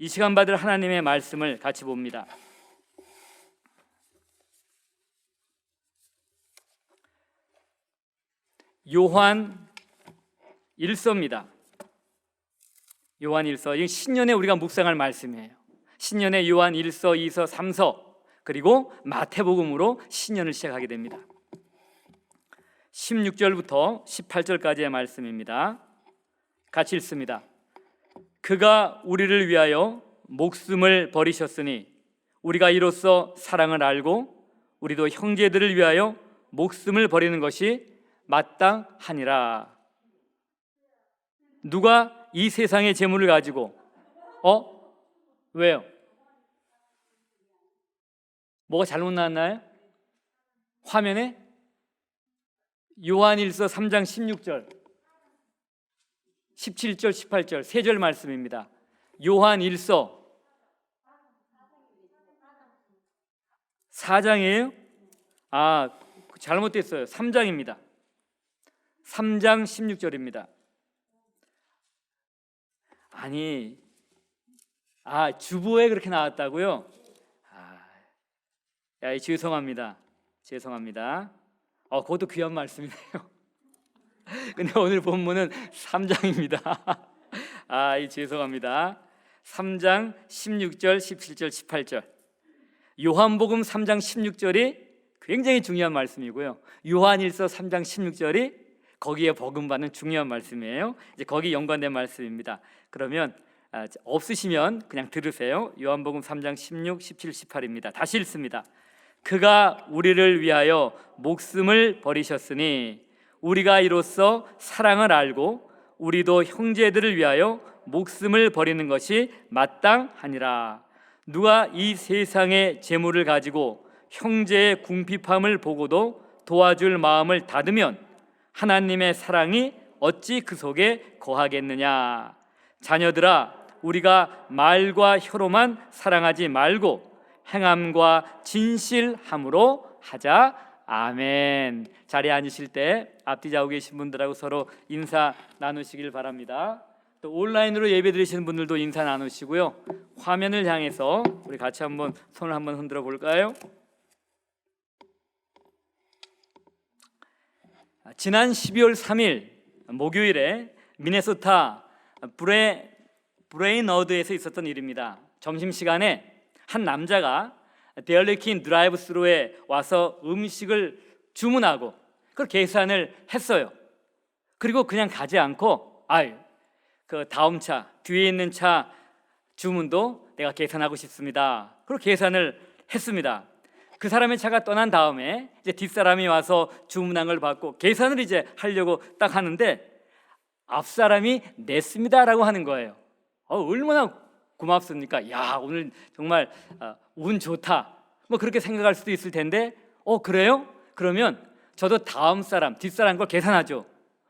이 시간 받을 하나님의 말씀을 같이 봅니다. 요한 1서입니다. 요한 1서, 이 신년에 우리가 묵상할 말씀이에요. 신년에 요한 1서, 2서, 3서, 그리고 마태복음으로 신년을 시작하게 됩니다. 16절부터 18절까지의 말씀입니다. 같이 읽습니다. 그가 우리를 위하여 목숨을 버리셨으니 우리가 이로써 사랑을 알고 우리도 형제들을 위하여 목숨을 버리는 것이 마땅하니라. 누가 이 세상의 재물을 가지고 왜요? 뭐가 잘못 나왔나요? 화면에 요한일서 3장 16절 17절 18절 세 절 말씀입니다. 요한일서 4장이에요? 잘못됐어요. 3장입니다. 3장 16절입니다. 주보에 그렇게 나왔다고요? 죄송합니다. 그것도 귀한 말씀이네요. 근데 오늘 본문은 3장입니다. 죄송합니다. 3장 16절, 17절, 18절. 요한복음 3장 16절이 굉장히 중요한 말씀이고요. 요한일서 3장 16절이 거기에 버금받는 중요한 말씀이에요. 이제 거기 연관된 말씀입니다. 그러면 없으시면 그냥 들으세요. 요한복음 3장 16, 17, 18입니다. 다시 읽습니다. 그가 우리를 위하여 목숨을 버리셨으니 우리가 이로써 사랑을 알고 우리도 형제들을 위하여 목숨을 버리는 것이 마땅하니라. 누가 이 세상의 재물을 가지고 형제의 궁핍함을 보고도 도와줄 마음을 닫으면 하나님의 사랑이 어찌 그 속에 거하겠느냐. 자녀들아, 우리가 말과 혀로만 사랑하지 말고 행함과 진실함으로 하자. 아멘. 자리에 앉으실 때 앞뒤 좌우 계신 분들하고 서로 인사 나누시길 바랍니다. 또 온라인으로 예배 드리시는 분들도 인사 나누시고요. 화면을 향해서 우리 같이 한번 손을 한번 흔들어 볼까요? 지난 12월 3일 목요일에 미네소타 브레인어드에서 있었던 일입니다. 점심시간에 한 남자가 데얼리킨 드라이브스루에 와서 음식을 주문하고 그걸 계산을 했어요. 그리고 그냥 가지 않고 그 다음 차, 뒤에 있는 차 주문도 내가 계산하고 싶습니다. 그리고 계산을 했습니다. 그 사람의 차가 떠난 다음에 이제 뒷사람이 와서 주문한 걸 받고 계산을 이제 하려고 딱 하는데 앞사람이 냈습니다라고 하는 거예요. 얼마나 고맙습니까? 오늘 정말 운 좋다. 뭐 그렇게 생각할 수도 있을 텐데 그래요? 그러면 저도 다음 사람, 뒷사람 걸 계산하죠.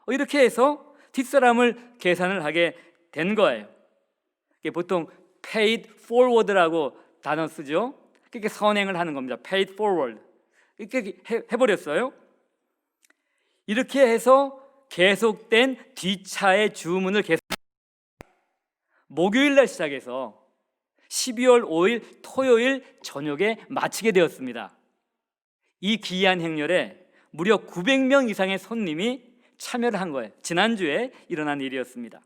이렇게 해서 뒷사람을 계산을 하게 된 거예요. 이게 보통 paid forward라고 단어 쓰죠. 그렇게 선행을 하는 겁니다. paid forward. 이렇게 해버렸어요. 이렇게 해서 계속된 뒷차의 주문을 계속 목요일 날 시작해서 12월 5일 토요일 저녁에 마치게 되었습니다. 이 기이한 행렬에 무려 900명 이상의 손님이 참여를 한 거예요. 지난주에 일어난 일이었습니다.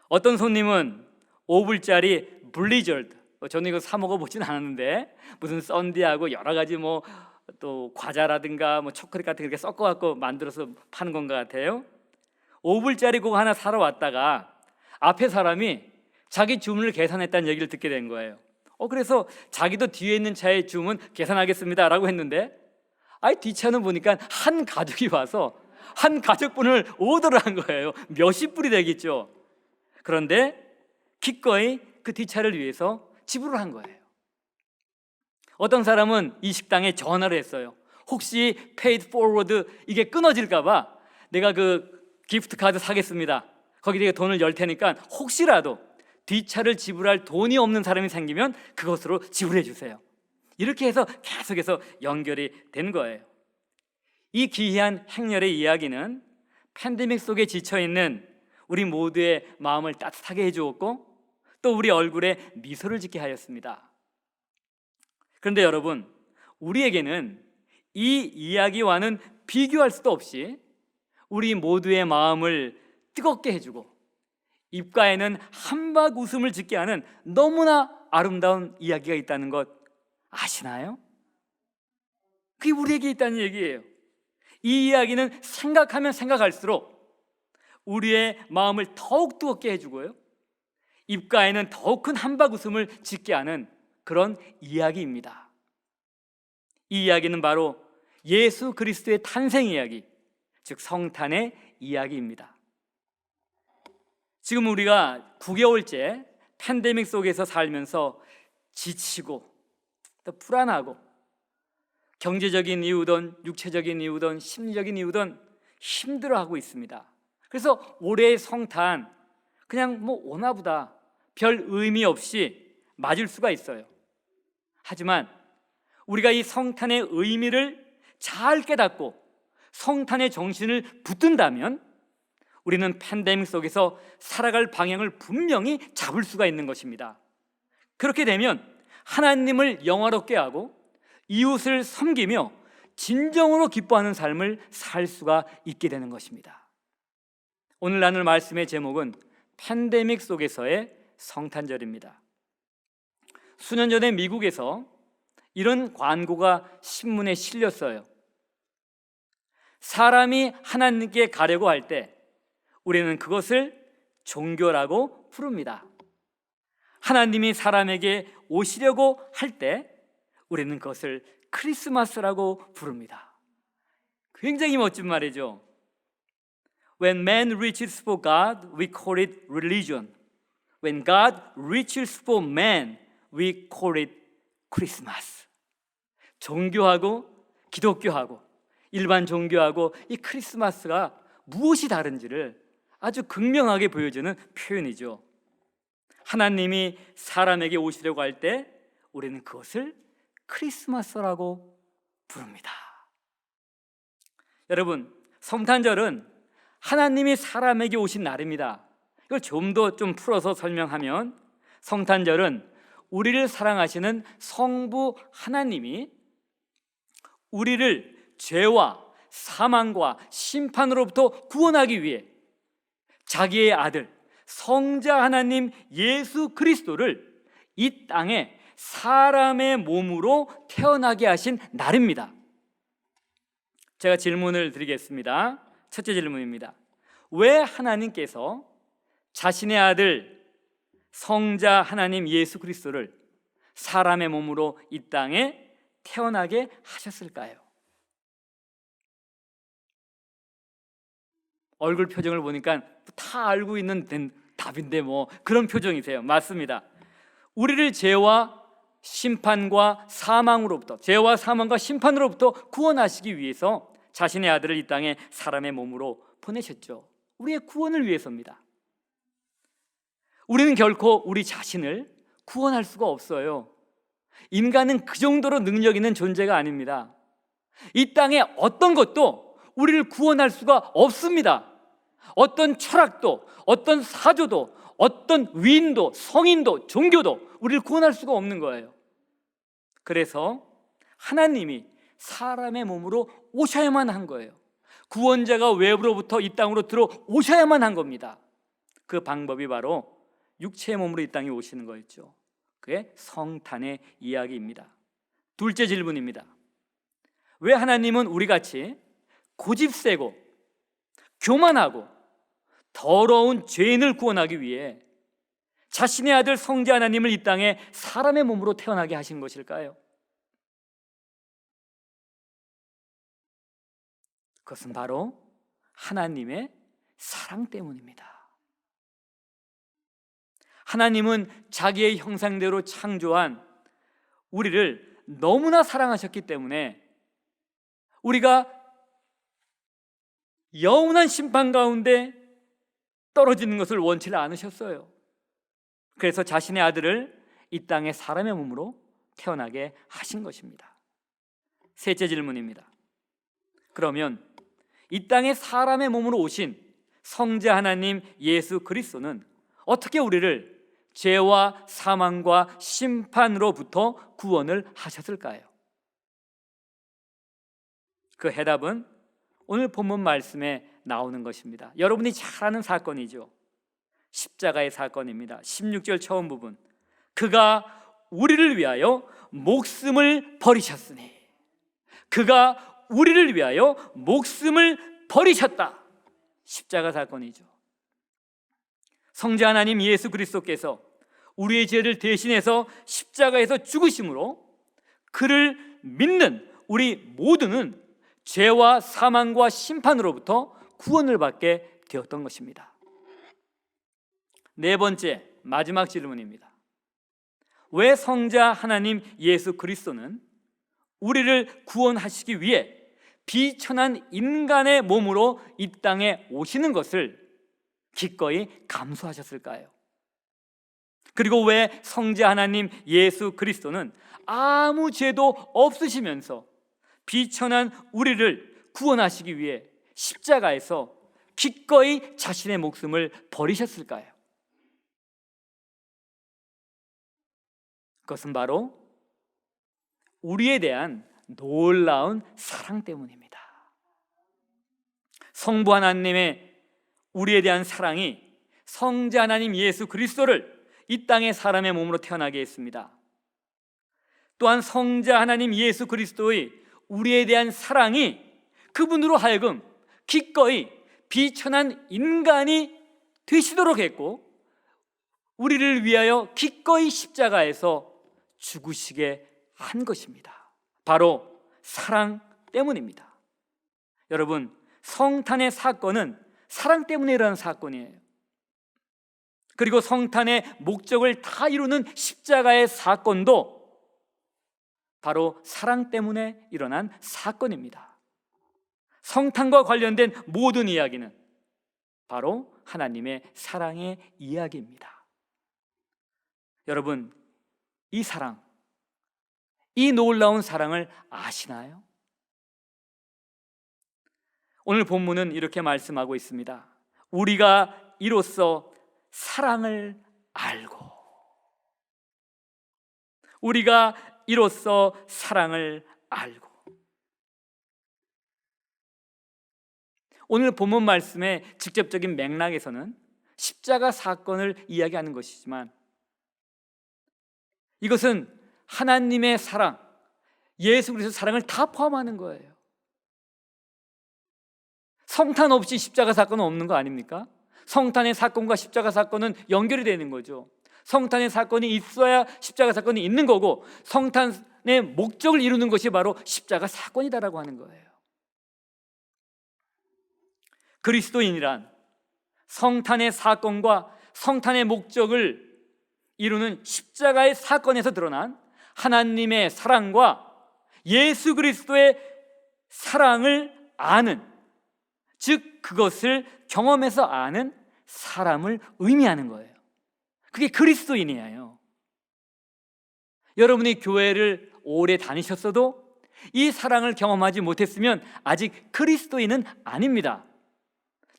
어떤 손님은 5불짜리 블리저드, 저는 이거 사 먹어보진 않았는데 무슨 썬디하고 여러 가지 또 과자라든가 초콜릿 같은 거 이렇게 섞어갖고 만들어서 파는 건 것 같아요. 5불짜리 그거 하나 사러 왔다가 앞에 사람이 자기 주문을 계산했다는 얘기를 듣게 된 거예요. 그래서 자기도 뒤에 있는 차의 주문 계산하겠습니다 라고 했는데 뒷차는 보니까 한 가족이 와서 한 가족분을 오더를 한 거예요. 몇십 불이 되겠죠. 그런데 기꺼이 그 뒷차를 위해서 지불을 한 거예요. 어떤 사람은 이 식당에 전화를 했어요. 혹시 paid forward 이게 끊어질까 봐 내가 그 기프트 카드 사겠습니다. 거기 내가 돈을 열 테니까 혹시라도 뒷차를 지불할 돈이 없는 사람이 생기면 그것으로 지불해 주세요. 이렇게 해서 계속해서 연결이 된 거예요. 이 기이한 행렬의 이야기는 팬데믹 속에 지쳐있는 우리 모두의 마음을 따뜻하게 해주었고 또 우리 얼굴에 미소를 짓게 하였습니다. 그런데 여러분, 우리에게는 이 이야기와는 비교할 수도 없이 우리 모두의 마음을 뜨겁게 해주고 입가에는 한박 웃음을 짓게 하는 너무나 아름다운 이야기가 있다는 것 아시나요? 그게 우리에게 있다는 얘기예요. 이 이야기는 생각하면 생각할수록 우리의 마음을 더욱 뜨겁게 해주고요, 입가에는 더욱 큰 한박 웃음을 짓게 하는 그런 이야기입니다. 이 이야기는 바로 예수 그리스도의 탄생 이야기, 즉 성탄의 이야기입니다. 지금 우리가 9개월째 팬데믹 속에서 살면서 지치고 또 불안하고 경제적인 이유든 육체적인 이유든 심리적인 이유든 힘들어하고 있습니다. 그래서 올해의 성탄 그냥 오나 보다 별 의미 없이 맞을 수가 있어요. 하지만 우리가 이 성탄의 의미를 잘 깨닫고 성탄의 정신을 붙든다면 우리는 팬데믹 속에서 살아갈 방향을 분명히 잡을 수가 있는 것입니다. 그렇게 되면 하나님을 영화롭게 하고 이웃을 섬기며 진정으로 기뻐하는 삶을 살 수가 있게 되는 것입니다. 오늘 나눌 말씀의 제목은 팬데믹 속에서의 성탄절입니다. 수년 전에 미국에서 이런 광고가 신문에 실렸어요. 사람이 하나님께 가려고 할 때 우리는 그것을 종교라고 부릅니다. 하나님이 사람에게 오시려고 할 때 우리는 그것을 크리스마스라고 부릅니다. 굉장히 멋진 말이죠. When man reaches for God, we call it religion. When God reaches for man, we call it Christmas. 종교하고 기독교하고 일반 종교하고 이 크리스마스가 무엇이 다른지를 아주 극명하게 보여주는 표현이죠. 하나님이 사람에게 오시려고 할 때 우리는 그것을 크리스마스라고 부릅니다. 여러분, 성탄절은 하나님이 사람에게 오신 날입니다. 이걸 좀 더 풀어서 설명하면 성탄절은 우리를 사랑하시는 성부 하나님이 우리를 죄와 사망과 심판으로부터 구원하기 위해 자기의 아들 성자 하나님 예수 그리스도를 이 땅에 사람의 몸으로 태어나게 하신 날입니다. 제가 질문을 드리겠습니다. 첫째 질문입니다. 왜 하나님께서 자신의 아들 성자 하나님 예수 그리스도를 사람의 몸으로 이 땅에 태어나게 하셨을까요? 얼굴 표정을 보니까 다 알고 있는 답인데 그런 표정이세요. 맞습니다. 우리를 죄와 심판과 사망으로부터, 죄와 사망과 심판으로부터 구원하시기 위해서 자신의 아들을 이 땅에 사람의 몸으로 보내셨죠. 우리의 구원을 위해서입니다. 우리는 결코 우리 자신을 구원할 수가 없어요. 인간은 그 정도로 능력 있는 존재가 아닙니다. 이 땅에 어떤 것도 우리를 구원할 수가 없습니다. 어떤 철학도, 어떤 사조도, 어떤 위인도, 성인도, 종교도 우리를 구원할 수가 없는 거예요. 그래서 하나님이 사람의 몸으로 오셔야만 한 거예요. 구원자가 외부로부터 이 땅으로 들어오셔야만 한 겁니다. 그 방법이 바로 육체의 몸으로 이 땅에 오시는 거였죠. 그게 성탄의 이야기입니다. 둘째 질문입니다. 왜 하나님은 우리같이 고집세고 교만하고 더러운 죄인을 구원하기 위해 자신의 아들 성자 하나님을 이 땅에 사람의 몸으로 태어나게 하신 것일까요? 그것은 바로 하나님의 사랑 때문입니다. 하나님은 자기의 형상대로 창조한 우리를 너무나 사랑하셨기 때문에 우리가 영원한 심판 가운데 떨어지는 것을 원치를 않으셨어요. 그래서 자신의 아들을 이 땅에 사람의 몸으로 태어나게 하신 것입니다. 셋째 질문입니다. 그러면 이 땅에 사람의 몸으로 오신 성자 하나님 예수 그리스도는 어떻게 우리를 죄와 사망과 심판으로부터 구원을 하셨을까요? 그 해답은 오늘 본문 말씀에 나오는 것입니다. 여러분이 잘 아는 사건이죠. 십자가의 사건입니다. 16절 처음 부분, 그가 우리를 위하여 목숨을 버리셨으니, 그가 우리를 위하여 목숨을 버리셨다. 십자가 사건이죠. 성자 하나님 예수 그리스도께서 우리의 죄를 대신해서 십자가에서 죽으심으로 그를 믿는 우리 모두는 죄와 사망과 심판으로부터 구원을 받게 되었던 것입니다. 네 번째, 마지막 질문입니다. 왜 성자 하나님 예수 그리스도는 우리를 구원하시기 위해 비천한 인간의 몸으로 이 땅에 오시는 것을 기꺼이 감수하셨을까요? 그리고 왜 성자 하나님 예수 그리스도는 아무 죄도 없으시면서 비천한 우리를 구원하시기 위해 십자가에서 기꺼이 자신의 목숨을 버리셨을까요? 그것은 바로 우리에 대한 놀라운 사랑 때문입니다. 성부 하나님의 우리에 대한 사랑이 성자 하나님 예수 그리스도를 이 땅의 사람의 몸으로 태어나게 했습니다. 또한 성자 하나님 예수 그리스도의 우리에 대한 사랑이 그분으로 하여금 기꺼이 비천한 인간이 되시도록 했고, 우리를 위하여 기꺼이 십자가에서 죽으시게 한 것입니다. 바로 사랑 때문입니다. 여러분, 성탄의 사건은 사랑 때문에 일어난 사건이에요. 그리고 성탄의 목적을 다 이루는 십자가의 사건도 바로 사랑 때문에 일어난 사건입니다. 성탄과 관련된 모든 이야기는 바로 하나님의 사랑의 이야기입니다. 여러분, 이 사랑, 이 놀라운 사랑을 아시나요? 오늘 본문은 이렇게 말씀하고 있습니다. 우리가 이로써 사랑을 알고, 우리가 이로써 사랑을 알고. 오늘 본문 말씀의 직접적인 맥락에서는 십자가 사건을 이야기하는 것이지만, 이것은 하나님의 사랑, 예수 그리스도의 사랑을 다 포함하는 거예요. 성탄 없이 십자가 사건은 없는 거 아닙니까? 성탄의 사건과 십자가 사건은 연결이 되는 거죠. 성탄의 사건이 있어야 십자가 사건이 있는 거고, 성탄의 목적을 이루는 것이 바로 십자가 사건이다라고 하는 거예요. 그리스도인이란 성탄의 사건과 성탄의 목적을 이루는 십자가의 사건에서 드러난 하나님의 사랑과 예수 그리스도의 사랑을 아는, 즉 그것을 경험해서 아는 사람을 의미하는 거예요. 그게 그리스도인이에요. 여러분이 교회를 오래 다니셨어도 이 사랑을 경험하지 못했으면 아직 그리스도인은 아닙니다.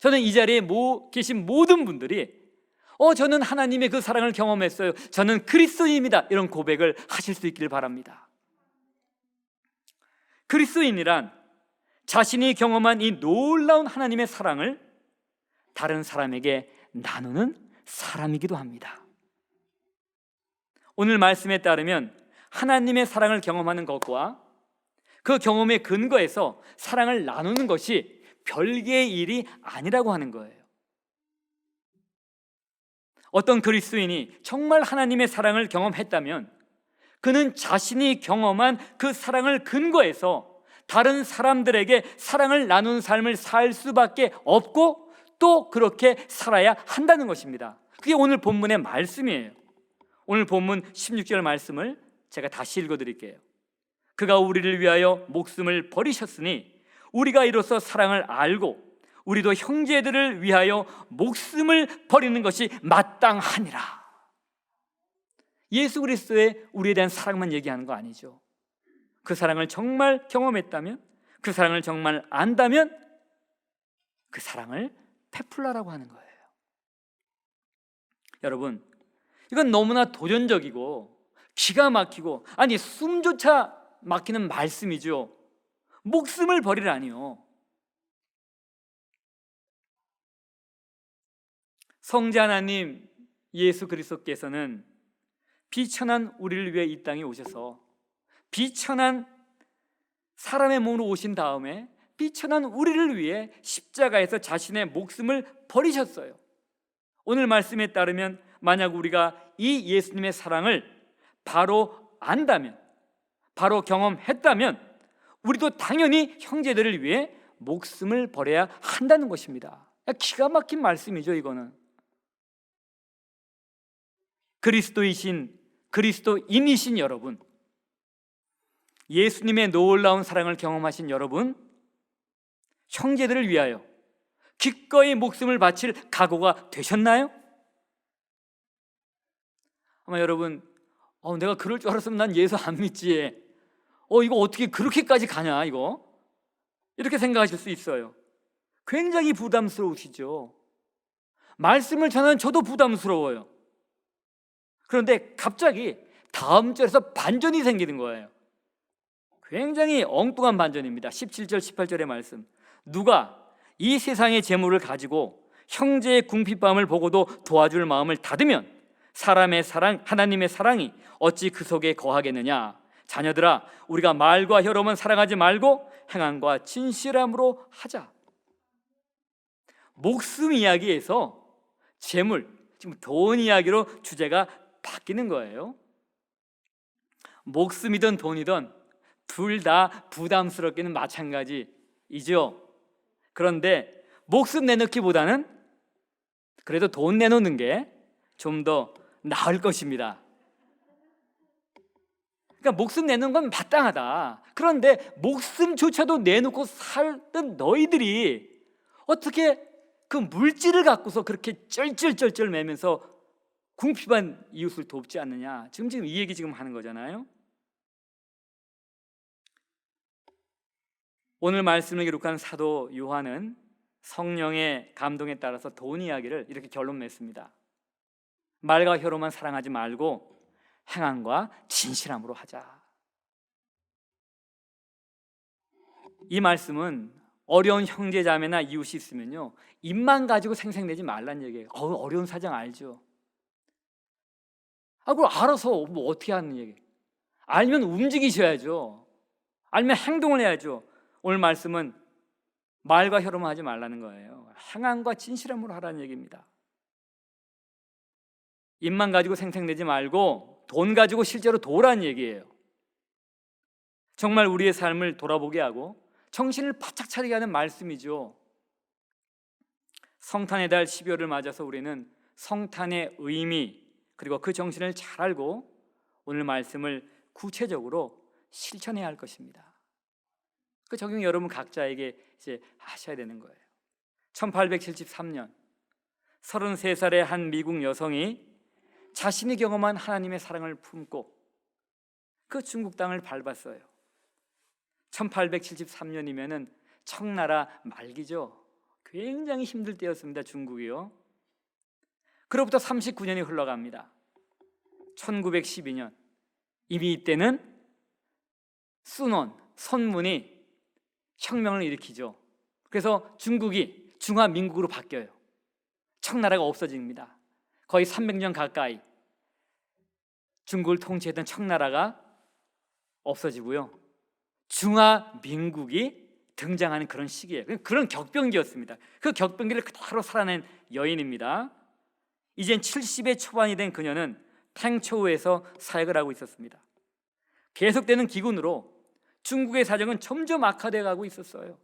저는 이 자리에 계신 모든 분들이 저는 하나님의 그 사랑을 경험했어요, 저는 그리스도인입니다, 이런 고백을 하실 수 있기를 바랍니다. 그리스도인이란 자신이 경험한 이 놀라운 하나님의 사랑을 다른 사람에게 나누는 사람이기도 합니다. 오늘 말씀에 따르면 하나님의 사랑을 경험하는 것과 그 경험의 근거에서 사랑을 나누는 것이 별개의 일이 아니라고 하는 거예요. 어떤 그리스도인이 정말 하나님의 사랑을 경험했다면 그는 자신이 경험한 그 사랑을 근거해서 다른 사람들에게 사랑을 나누는 삶을 살 수밖에 없고, 또 그렇게 살아야 한다는 것입니다. 그게 오늘 본문의 말씀이에요. 오늘 본문 16절 말씀을 제가 다시 읽어드릴게요. 그가 우리를 위하여 목숨을 버리셨으니 우리가 이로써 사랑을 알고 우리도 형제들을 위하여 목숨을 버리는 것이 마땅하니라. 예수 그리스도의 우리에 대한 사랑만 얘기하는 거 아니죠. 그 사랑을 정말 경험했다면, 그 사랑을 정말 안다면 그 사랑을 베풀라라고 하는 거예요. 여러분, 이건 너무나 도전적이고 기가 막히고, 아니 숨조차 막히는 말씀이죠. 목숨을 버리라니요. 성자 하나님 예수 그리스도께서는 비천한 우리를 위해 이 땅에 오셔서 비천한 사람의 몸으로 오신 다음에 비천한 우리를 위해 십자가에서 자신의 목숨을 버리셨어요. 오늘 말씀에 따르면 만약 우리가 이 예수님의 사랑을 바로 안다면, 바로 경험했다면 우리도 당연히 형제들을 위해 목숨을 버려야 한다는 것입니다. 기가 막힌 말씀이죠. 이거는 그리스도인이신 여러분, 예수님의 놀라운 사랑을 경험하신 여러분, 형제들을 위하여 기꺼이 목숨을 바칠 각오가 되셨나요? 아마 여러분, 내가 그럴 줄 알았으면 난 예수 안 믿지, 이거 어떻게 그렇게까지 가냐, 이거 이렇게 생각하실 수 있어요. 굉장히 부담스러우시죠. 말씀을 전하는 저도 부담스러워요. 그런데 갑자기 다음 절에서 반전이 생기는 거예요. 굉장히 엉뚱한 반전입니다. 17절 18절의 말씀, 누가 이 세상의 재물을 가지고 형제의 궁핍함을 보고도 도와줄 마음을 닫으면 사람의 사랑, 하나님의 사랑이 어찌 그 속에 거하겠느냐. 자녀들아, 우리가 말과 혀로만 사랑하지 말고 행함과 진실함으로 하자. 목숨 이야기에서 재물, 지금 돈 이야기로 주제가 바뀌는 거예요. 목숨이든 돈이든 둘 다 부담스럽기는 마찬가지이죠. 그런데 목숨 내놓기보다는 그래도 돈 내놓는 게 좀 더 나을 것입니다. 그러니까 목숨 내는 건 마땅하다. 그런데 목숨조차도 내놓고 살던 너희들이 어떻게 그 물질을 갖고서 그렇게 쩔쩔쩔쩔 매면서 궁핍한 이웃을 돕지 않느냐. 지금 이 얘기 지금 하는 거잖아요. 오늘 말씀을 기록한 사도 요한은 성령의 감동에 따라서 돈 이야기를 이렇게 결론 맺습니다. 말과 혀로만 사랑하지 말고 행함과 진실함으로 하자. 이 말씀은 어려운 형제자매나 이웃이 있으면요, 입만 가지고 생색내지 말란 얘기예요. 어려운 사정 알죠? 그걸 알아서 뭐 어떻게 하는 얘기? 알면 움직이셔야죠. 알면 행동을 해야죠. 오늘 말씀은 말과 혀로만 하지 말라는 거예요. 행함과 진실함으로 하라는 얘기입니다. 입만 가지고 생색내지 말고 돈 가지고 실제로 도우라는 얘기예요. 정말 우리의 삶을 돌아보게 하고 정신을 바짝 차리게 하는 말씀이죠. 성탄의 달 12월을 맞아서 우리는 성탄의 의미 그리고 그 정신을 잘 알고 오늘 말씀을 구체적으로 실천해야 할 것입니다. 그 적용 여러분 각자에게 이제 하셔야 되는 거예요. 1873년 33살의 한 미국 여성이 자신이 경험한 하나님의 사랑을 품고 그 중국 땅을 밟았어요. 1873년이면은 청나라 말기죠. 굉장히 힘들 때였습니다. 중국이요. 그로부터 39년이 흘러갑니다. 1912년 이미 이때는 순원, 선문이 혁명을 일으키죠. 그래서 중국이 중화민국으로 바뀌어요. 청나라가 없어집니다. 거의 300년 가까이 중국을 통치했던 청나라가 없어지고요, 중화민국이 등장하는 그런 시기예요. 그런 격변기였습니다. 그 격변기를 그대로 살아낸 여인입니다. 이젠 70의 초반이 된 그녀는 탱초우에서 사역을 하고 있었습니다. 계속되는 기근으로 중국의 사정은 점점 악화되어 가고 있었어요.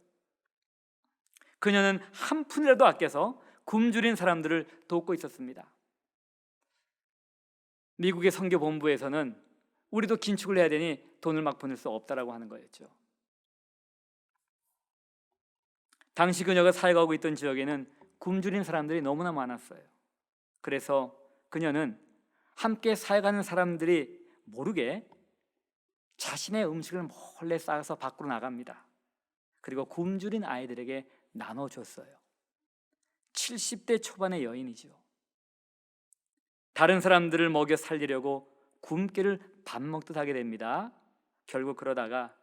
그녀는 한 푼이라도 아껴서 굶주린 사람들을 돕고 있었습니다. 미국의 선교본부에서는 우리도 긴축을 해야 되니 돈을 막 보낼 수 없다라고 하는 거였죠. 당시 그녀가 사역하고 있던 지역에는 굶주린 사람들이 너무나 많았어요. 그래서 그녀는 함께 사역하는 사람들이 모르게 자신의 음식을 몰래 싸서 밖으로 나갑니다. 그리고 굶주린 아이들에게 나눠줬어요. 70대 초반의 여인이죠. 다른 사람들을 먹여 살리려고 굶기를 밥 먹듯 하게 됩니다. 결국 그러다가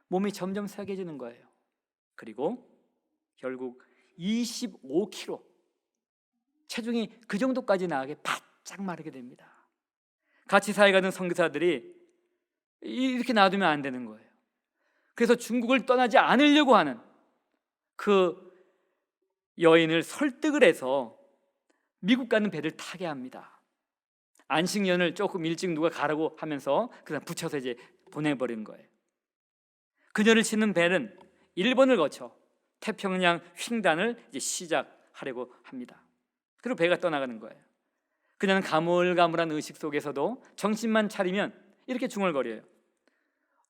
몸이 점점 세게지는 거예요. 그리고 결국 25kg, 체중이 그 정도까지 나가게 바짝 마르게 됩니다. 같이 사역하는 선교사들이 이렇게 놔두면 안 되는 거예요. 그래서 중국을 떠나지 않으려고 하는 그 여인을 설득을 해서 미국 가는 배를 타게 합니다. 안식년을 조금 일찍 누가 가라고 하면서 그냥 붙여서 이제 보내버린 거예요. 그녀를 싣는 배는 일본을 거쳐 태평양 횡단을 이제 시작하려고 합니다. 그리고 배가 떠나가는 거예요. 그녀는 가물가물한 의식 속에서도 정신만 차리면 이렇게 중얼거려요.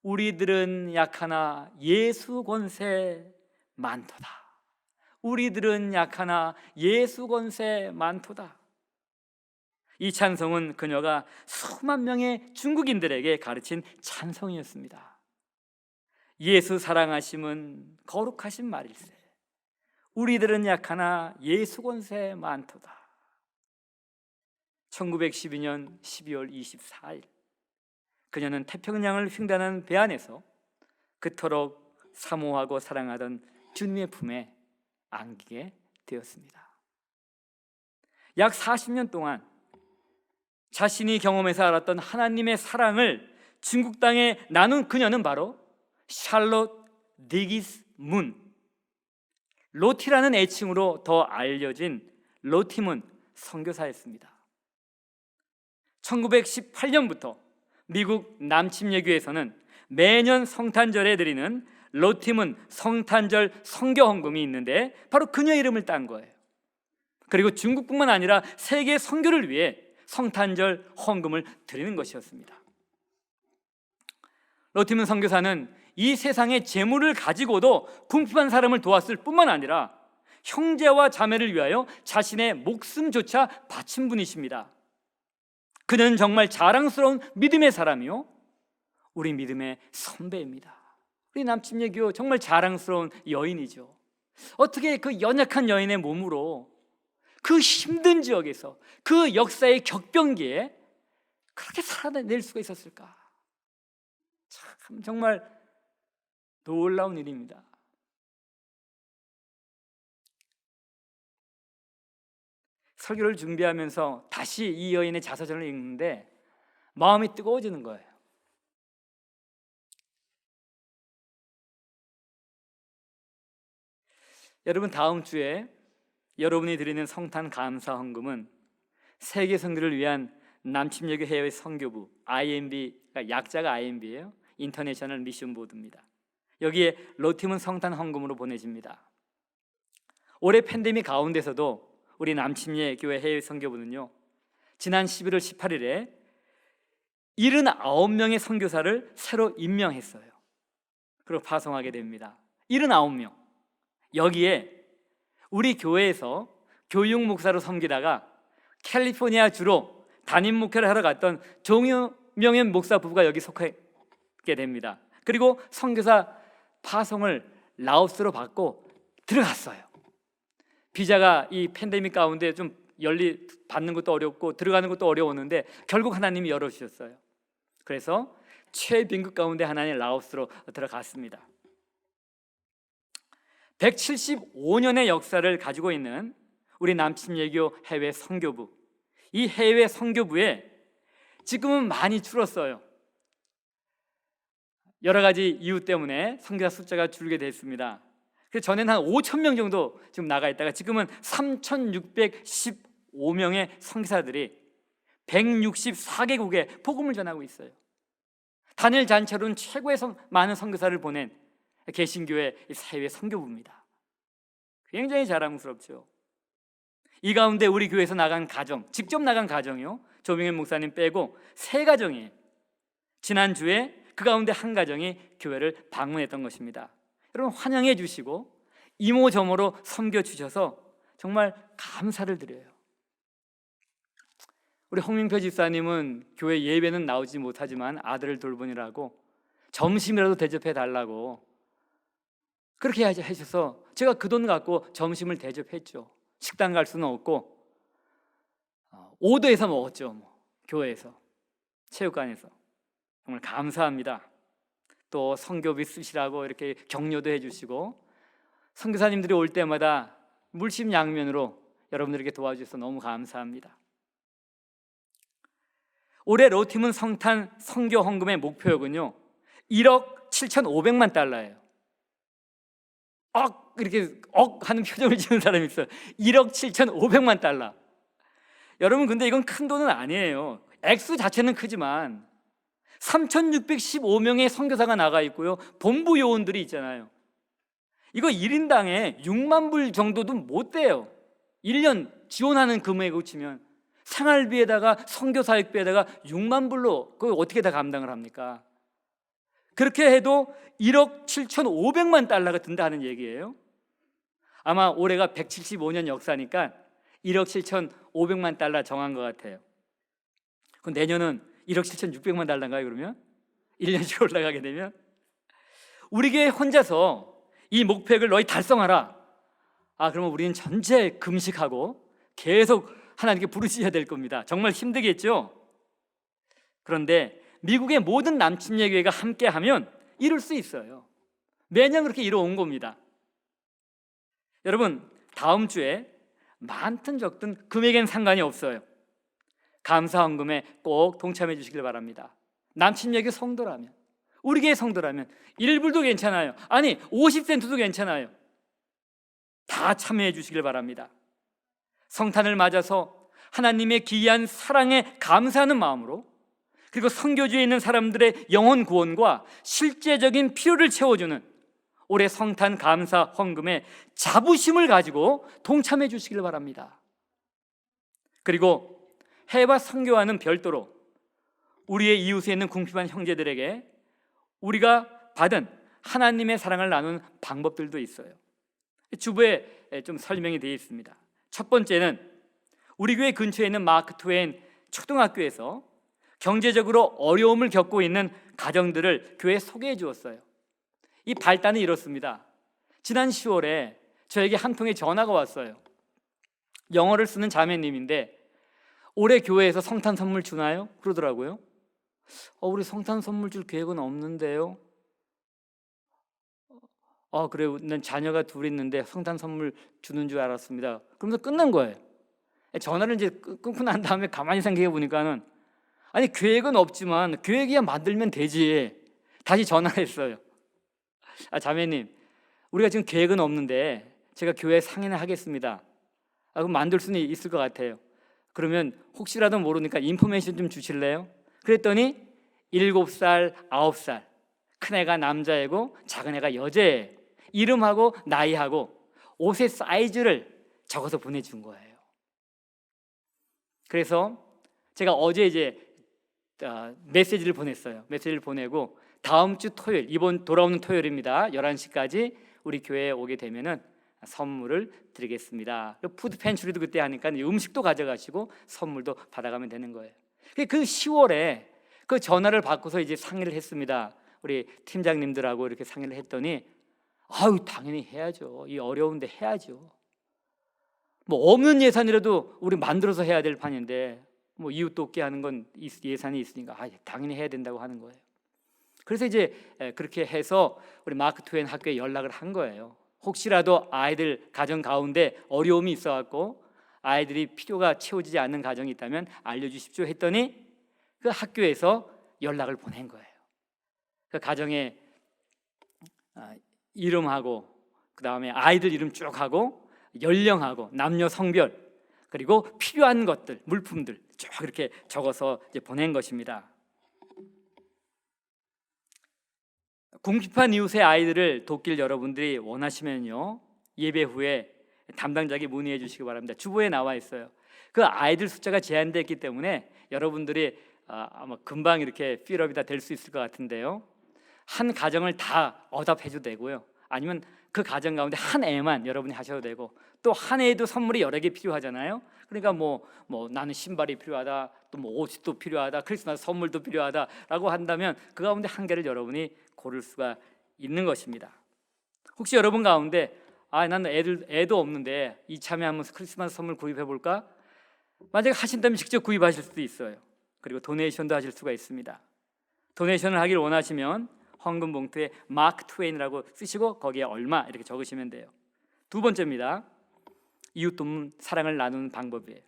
우리들은 약하나 예수 권세 많도다. 우리들은 약하나 예수 권세 많도다. 이 찬송은 그녀가 수만 명의 중국인들에게 가르친 찬송이었습니다. 예수 사랑하심은 거룩하신 말일세. 우리들은 약하나 예수 권세 많도다. 1912년 12월 24일 그녀는 태평양을 횡단한 배 안에서 그토록 사모하고 사랑하던 주님의 품에 안기게 되었습니다. 약 40년 동안 자신이 경험해서 알았던 하나님의 사랑을 중국 땅에 나눈 그녀는 바로 샬롯 디기스 문, 로티라는 애칭으로 더 알려진 로티문 선교사였습니다. 1918년부터 미국 남침예교에서는 매년 성탄절에 드리는 로티문 성탄절 선교 헌금이 있는데 바로 그녀 이름을 딴 거예요. 그리고 중국뿐만 아니라 세계 선교를 위해 성탄절 헌금을 드리는 것이었습니다. 로티문 선교사는 이 세상의 재물을 가지고도 궁핍한 사람을 도왔을 뿐만 아니라 형제와 자매를 위하여 자신의 목숨조차 바친 분이십니다. 그는 정말 자랑스러운 믿음의 사람이요, 우리 믿음의 선배입니다. 우리 남침예교 정말 자랑스러운 여인이죠. 어떻게 그 연약한 여인의 몸으로 그 힘든 지역에서 그 역사의 격변기에 그렇게 살아낼 수가 있었을까? 참 정말 놀라운 일입니다. 설교를 준비하면서 다시 이 여인의 자서전을 읽는데 마음이 뜨거워지는 거예요. 여러분, 다음 주에 여러분이 드리는 성탄 감사 헌금은 세계 선교를 위한 남침예교 해외 선교부 IMB가 약자가 IMB예요. 인터내셔널 미션 보드입니다. 여기에 로티문 성탄 헌금으로 보내집니다. 올해 팬데믹 가운데서도 우리 남침예 교회 해외 선교부는요, 지난 11월 18일에 79명의 선교사를 새로 임명했어요. 그리고 파송하게 됩니다. 79명. 여기에 우리 교회에서 교육 목사로 섬기다가 캘리포니아 주로 담임 목회를 하러 갔던 종명현 목사 부부가 여기 속하게 됩니다. 그리고 선교사 파송을 라오스로 받고 들어갔어요. 비자가 이 팬데믹 가운데 좀 받는 것도 어렵고 들어가는 것도 어려웠는데 결국 하나님이 열어주셨어요. 그래서 최빈급 가운데 하나님 라오스로 들어갔습니다. 175년의 역사를 가지고 있는 우리 남침예교 해외 선교부, 이 해외 선교부에 지금은 많이 줄었어요. 여러 가지 이유 때문에 선교사 숫자가 줄게 됐습니다. 그래서 전에는 한 5천 명 정도 지금 나가 있다가 지금은 3,615명의 선교사들이 164개국에 복음을 전하고 있어요. 단일 잔치로는 최고의 많은 선교사를 보낸 개신교의 해외 선교부입니다. 굉장히 자랑스럽죠. 이 가운데 우리 교회에서 나간 가정, 직접 나간 가정이요, 조명현 목사님 빼고 3가정이에요. 지난주에 그 가운데 한 가정이 교회를 방문했던 것입니다. 여러분, 환영해 주시고 이모저모로 섬겨 주셔서 정말 감사를 드려요. 우리 홍민표 집사님은 교회 예배는 나오지 못하지만 아들을 돌보느라고 점심이라도 대접해 달라고 그렇게 하셔서 제가 그 돈 갖고 점심을 대접했죠. 식당 갈 수는 없고 오더해서 먹었죠. 교회에서, 체육관에서. 정말 감사합니다. 또 선교비 쓰시라고 이렇게 격려도 해주시고, 선교사님들이 올 때마다 물심양면으로 여러분들에게 도와주셔서 너무 감사합니다. 올해 로팀은 성탄 선교 헌금의 목표액은요 1억 7,500만 달러예요. 이렇게 하는 표정을 지은 사람이 있어요. 1억 7,500만 달러. 여러분, 근데 이건 큰 돈은 아니에요. 액수 자체는 크지만 3,615명의 선교사가 나가 있고요, 본부 요원들이 있잖아요. 이거 1인당에 6만 불 정도도 못 돼요. 1년 지원하는 금액으로 치면 생활비에다가 선교사역비에다가 6만 불로 그걸 어떻게 다 감당을 합니까? 그렇게 해도 1억 7,500만 달러가 든다는 얘기예요. 아마 올해가 175년 역사니까 1억 7,500만 달러 정한 것 같아요. 그럼 내년은 1억 7,600만 달러인가요? 그러면 1년씩 올라가게 되면 우리 교회 혼자서 이 목표액을 너희 달성하라. 그러면 우리는 전체 금식하고 계속 하나님께 부르셔야 될 겁니다. 정말 힘들겠죠? 그런데 미국의 모든 남침예교회가 함께하면 이룰 수 있어요. 매년 그렇게 이루어온 겁니다. 여러분, 다음 주에 많든 적든 금액엔 상관이 없어요. 감사헌금에 꼭 동참해 주시길 바랍니다. 남침예교 성도라면, 우리 교회 성도라면 1불도 괜찮아요. 아니 50센트도 괜찮아요. 다 참여해 주시길 바랍니다. 성탄을 맞아서 하나님의 기이한 사랑에 감사하는 마음으로, 그리고 선교지에 있는 사람들의 영혼 구원과 실제적인 필요를 채워주는 올해 성탄 감사 헌금에 자부심을 가지고 동참해 주시길 바랍니다. 그리고 해외 선교와는 별도로 우리의 이웃에 있는 궁핍한 형제들에게 우리가 받은 하나님의 사랑을 나누는 방법들도 있어요. 주부에 좀 설명이 되어 있습니다. 첫 번째는 우리 교회 근처에 있는 마크 트웨인 초등학교에서 경제적으로 어려움을 겪고 있는 가정들을 교회에 소개해 주었어요. 이 발단은 이렇습니다. 지난 10월에 저에게 한 통의 전화가 왔어요. 영어를 쓰는 자매님인데 올해 교회에서 성탄 선물 주나요? 그러더라고요. 우리 성탄 선물 줄 계획은 없는데요. 그래요. 난 자녀가 둘 있는데 성탄 선물 주는 줄 알았습니다. 그러면서 끝난 거예요. 전화를 이제 끊고 난 다음에 가만히 생각해 보니까는 아니 계획은 없지만 계획이야 만들면 되지. 다시 전화를 했어요. 자매님, 우리가 지금 계획은 없는데 제가 교회에 상의를 하겠습니다. 그럼 만들 수는 있을 것 같아요. 그러면 혹시라도 모르니까 인포메이션 좀 주실래요? 그랬더니 7살, 9살 큰애가 남자애고 작은애가 여자애예요. 이름하고 나이하고 옷의 사이즈를 적어서 보내준 거예요. 그래서 제가 어제 이제 메시지를 보냈어요. 메시지를 보내고 다음 주 토요일, 이번 돌아오는 토요일입니다. 11시까지 우리 교회에 오게 되면은 선물을 드리겠습니다. 푸드 팬츄리도 그때 하니까 음식도 가져가시고 선물도 받아가면 되는 거예요. 그 10월에 그 전화를 받고서 이제 상의를 했습니다. 우리 팀장님들하고 이렇게 상의를 했더니 당연히 해야죠. 이 어려운데 해야죠. 없는 예산이라도 우리 만들어서 해야 될 판인데 이웃 돕게 하는 건 예산이 있으니까 당연히 해야 된다고 하는 거예요. 그래서 이제 그렇게 해서 우리 마크 트웨인 학교에 연락을 한 거예요. 혹시라도 아이들 가정 가운데 어려움이 있어갖고 아이들이 필요가 채워지지 않는 가정이 있다면 알려주십시오 했더니 그 학교에서 연락을 보낸 거예요. 그 가정의 이름하고 그 다음에 아이들 이름 쭉 하고 연령하고 남녀 성별 그리고 필요한 것들 물품들 쭉 이렇게 적어서 이제 보낸 것입니다. 궁핍한 이웃의 아이들을 돕길 여러분들이 원하시면요, 예배 후에 담당자에게 문의해 주시기 바랍니다. 주보에 나와 있어요. 그 아이들 숫자가 제한되었기 때문에 여러분들이 아마 금방 이렇게 필업이 다 될 수 있을 것 같은데요, 한 가정을 다 어답해도 되고요, 아니면 그 가정 가운데 한 애만 여러분이 하셔도 되고, 또 한 애도 선물이 여러 개 필요하잖아요. 그러니까 나는 신발이 필요하다, 또 옷도 필요하다, 크리스마스 선물도 필요하다라고 한다면 그 가운데 한 개를 여러분이 고를 수가 있는 것입니다. 혹시 여러분 가운데 나는 애도 없는데 이참에 한번 크리스마스 선물 구입해 볼까? 만약에 하신다면 직접 구입하실 수도 있어요. 그리고 도네이션도 하실 수가 있습니다. 도네이션을 하길 원하시면 헌금 봉투에 마크 트웨인이라고 쓰시고 거기에 얼마 이렇게 적으시면 돼요. 두 번째입니다. 이웃 돕는 사랑을 나누는 방법이에요.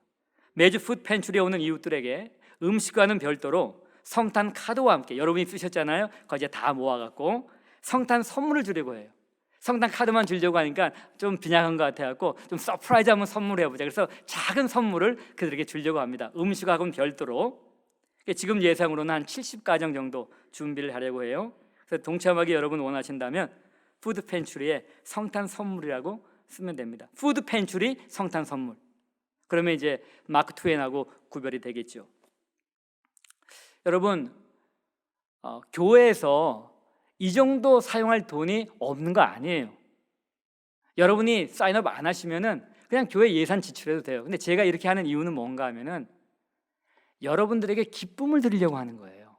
매주 푸드 펜츄리에 오는 이웃들에게 음식과는 별도로 성탄 카드와 함께, 여러분이 쓰셨잖아요. 거기에 다 모아갖고 성탄 선물을 주려고 해요. 성탄 카드만 주려고 하니까 좀 빈약한 것 같아갖고 좀 서프라이즈 한번 선물해보자. 그래서 작은 선물을 그들에게 주려고 합니다. 음식하고는 별도로. 지금 예상으로는 한 70가정 정도 준비를 하려고 해요. 그래서 동참하기 여러분 원하신다면 푸드 펜츄리에 성탄 선물이라고 쓰면 됩니다. 푸드 펜츄리 성탄 선물. 그러면 이제 마크 트웨인하고 구별이 되겠죠. 여러분, 교회에서 이 정도 사용할 돈이 없는 거 아니에요. 여러분이 사인업 안 하시면은 그냥 교회 예산 지출해도 돼요. 근데 제가 이렇게 하는 이유는 뭔가 하면은 여러분들에게 기쁨을 드리려고 하는 거예요.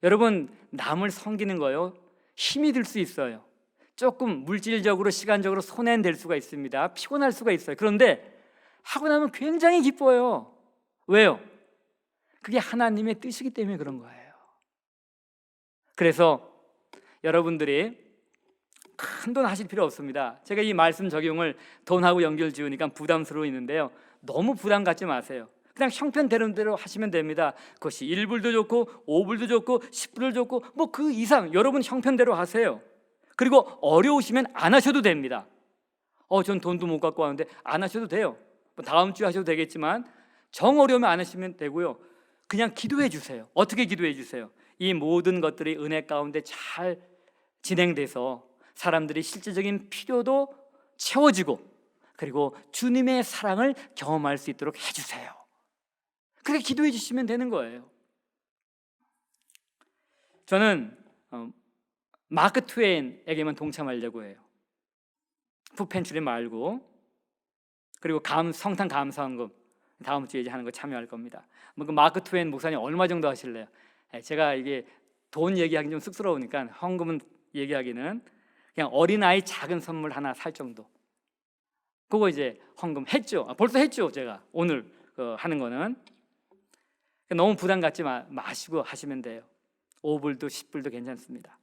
여러분, 남을 섬기는 거요, 힘이 들 수 있어요. 조금 물질적으로 시간적으로 손해는 될 수가 있습니다. 피곤할 수가 있어요. 그런데 하고 나면 굉장히 기뻐요. 왜요? 그게 하나님의 뜻이기 때문에 그런 거예요. 그래서 여러분들이 큰 돈 하실 필요 없습니다. 제가 이 말씀 적용을 돈하고 연결 지으니까 부담스러워 있는데요, 너무 부담 갖지 마세요. 그냥 형편되는 대로 하시면 됩니다. 그것이 1불도 좋고 5불도 좋고 10불도 좋고 뭐 그 이상 여러분 형편대로 하세요. 그리고 어려우시면 안 하셔도 됩니다. 전 돈도 못 갖고 왔는데 안 하셔도 돼요. 뭐 다음 주에 하셔도 되겠지만 정 어려우면 안 하시면 되고요. 그냥 기도해 주세요. 어떻게 기도해 주세요? 이 모든 것들이 은혜 가운데 잘 진행돼서 사람들이 실질적인 필요도 채워지고 그리고 주님의 사랑을 경험할 수 있도록 해주세요. 그렇게 기도해 주시면 되는 거예요. 저는 마크 트웨인에게만 동참하려고 해요. 푸펜츄리 말고. 그리고 성탄 감사헌금 다음 주에 이제 하는 거 참여할 겁니다. 그 마크 트웨인 목사님 얼마 정도 하실래요? 제가 이게 돈 얘기하기 좀 쑥스러우니까 헌금은 얘기하기는 그냥 어린아이 작은 선물 하나 살 정도. 그거 이제 헌금 했죠. 벌써 했죠. 제가 오늘 하는 거는. 너무 부담 갖지 마시고 하시면 돼요. 5불도 10불도 괜찮습니다.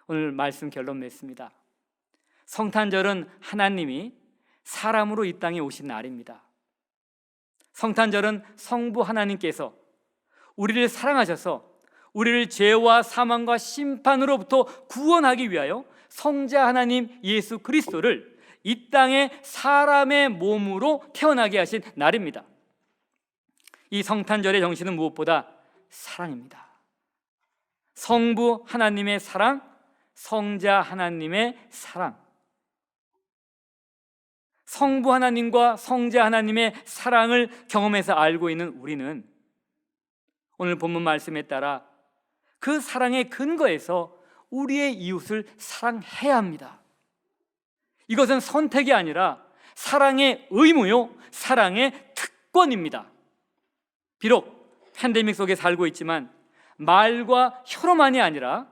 오늘 말씀 결론 맺습니다. 성탄절은 하나님이 사람으로 이 땅에 오신 날입니다. 성탄절은 성부 하나님께서 우리를 사랑하셔서 우리를 죄와 사망과 심판으로부터 구원하기 위하여 성자 하나님 예수 그리스도를 이 땅에 사람의 몸으로 태어나게 하신 날입니다. 이 성탄절의 정신은 무엇보다 사랑입니다. 성부 하나님의 사랑, 성자 하나님의 사랑. 성부 하나님과 성자 하나님의 사랑을 경험해서 알고 있는 우리는 오늘 본문 말씀에 따라 그 사랑의 근거에서 우리의 이웃을 사랑해야 합니다. 이것은 선택이 아니라 사랑의 의무요, 사랑의 특권입니다. 비록 팬데믹 속에 살고 있지만 말과 혀로만이 아니라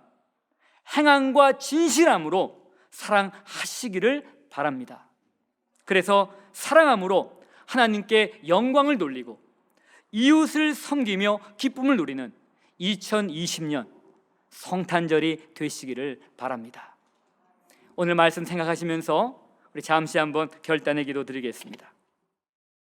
행함과 진실함으로 사랑하시기를 바랍니다. 그래서 사랑함으로 하나님께 영광을 돌리고 이웃을 섬기며 기쁨을 누리는 2020년 성탄절이 되시기를 바랍니다. 오늘 말씀 생각하시면서 우리 잠시 한번 결단의 기도 드리겠습니다.